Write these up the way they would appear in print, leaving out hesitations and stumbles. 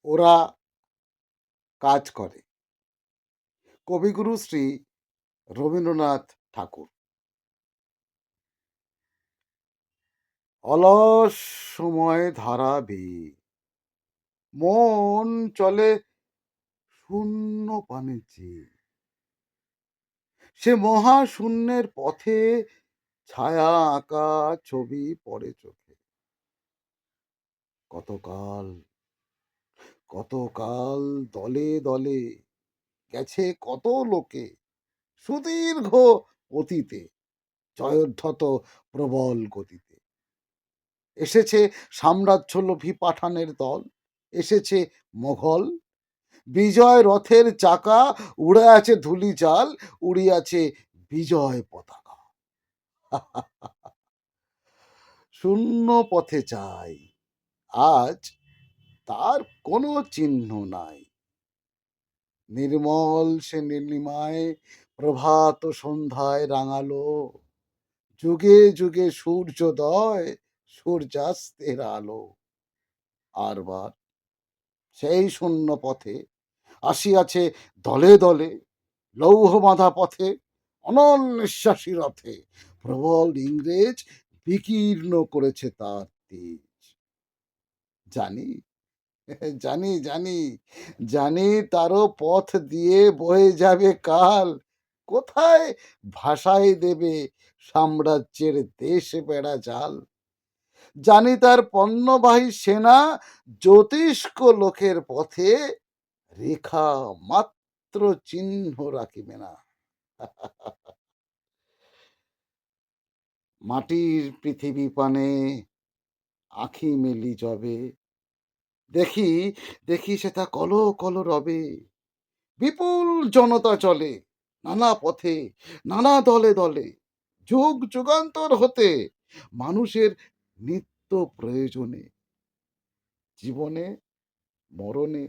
ওরা কাজ করে। কবিগুরু শ্রী রবীন্দ্রনাথ ঠাকুর। অলস সময় ধারা বেয়ে মন চলে শূন্য পানে চেয়ে। সে মহাশূন্যের পথে ছায়া আঁকা ছবি পড়ে চোখে। কতকাল কতকাল দলে দলে গেছে কত লোকে সুদীর্ঘ অতীতে জয়োদ্ধত প্রবল গতিতে। এসেছে সাম্রাজ্যলোভী পাঠানের দল, এসেছে মোঘল বিজয় রথের চাকা, উড়ে আছে ধুলি চাল, উড়িয়াছে বিজয় পতাকা। শূন্য পথে চাই আজ তার কোনো চিহ্ন নাই। নির্মল সে নীলিমায় প্রভাত সন্ধ্যায় রাঙালো, যুগে যুগে সূর্যোদয় সূর্যাস্তের আলো। আরবার সেই শূন্য পথে আসিয়াছে দলে দলে, লৌহ বাঁধা পথে অনল নিঃশ্বাসী রথে প্রবল ইংরেজ বিকীর্ণ করেছে তার তেজ। জানি জানি জানি জানি তারও পথ দিয়ে বয়ে যাবে কাল, কোথায় ভাসায় দেবে সাম্রাজ্যের দেশ বেড়া জাল। জানি তার পণ্যবাহী সেনা জ্যোতিষ্ক লোকের পথে রেখা মাত্র চিহ্ন রাখিবে না। মাটির পৃথিবী পানে আঁখি মেলি যবে, দেখি দেখি সেটা কল কল রবে। বিপুল জনতা চলে নানা পথে, নানা দলে দলে, যুগ যুগান্তর হতে মানুষের নিত্য প্রয়োজনে, জীবনে মরণে।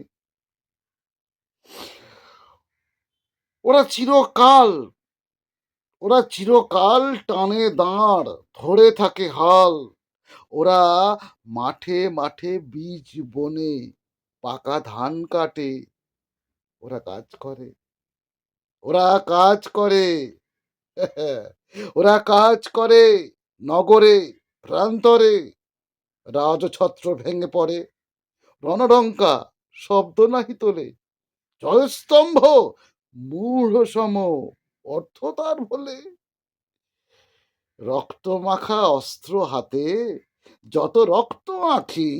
ওরা চিরকাল ওরা চিরকাল টানে দাঁড়, ধরে থাকে হাল। ওরা মাঠে মাঠে বীজ বনে পাকা ধান কাটে। ওরা কাজ করে, ওরা কাজ করে, ওরা কাজ করে নগরে প্রান্তরে। রাজছত্র ভেঙে পড়ে, রণডঙ্কা শব্দ নাহি তোলে, জয়স্তম্ভ মূঢ় সম অর্থ তার বলে। রক্ত মাখা অস্ত্র হাতে যত রক্ত আঁখি,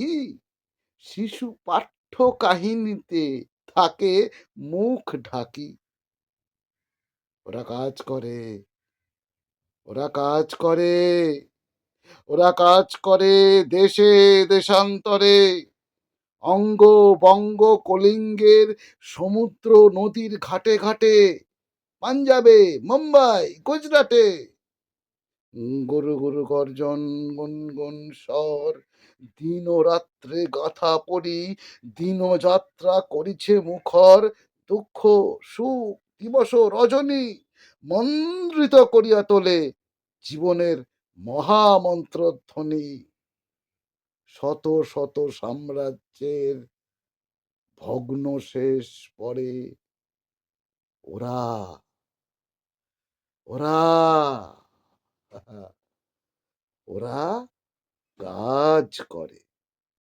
শিশু পাঠ্য কাহিনীতে থাকে মুখ ঢাকি। ওরা কাজ করে, ওরা কাজ করে, ওরা কাজ করে দেশে দেশান্তরে, অঙ্গ বঙ্গ কলিঙ্গের সমুদ্র নদীর ঘাটে ঘাটে, পাঞ্জাবে মুম্বাই গুজরাটে। গুরু গুরু গর্জন গুনগুন স্বর, দিন ও রাত্রে গাথা পড়ি, দিন যাত্রা করিছে মুখর। দুঃখ সুখ দিবস রজনী মন্দ্রিত করিয়া তোলে জীবনের মহামন্ত্রধ্বনি। শত শত সাম্রাজ্যের ভগ্ন শেষ পরে ওরা ওরা ওরা কাজ করে।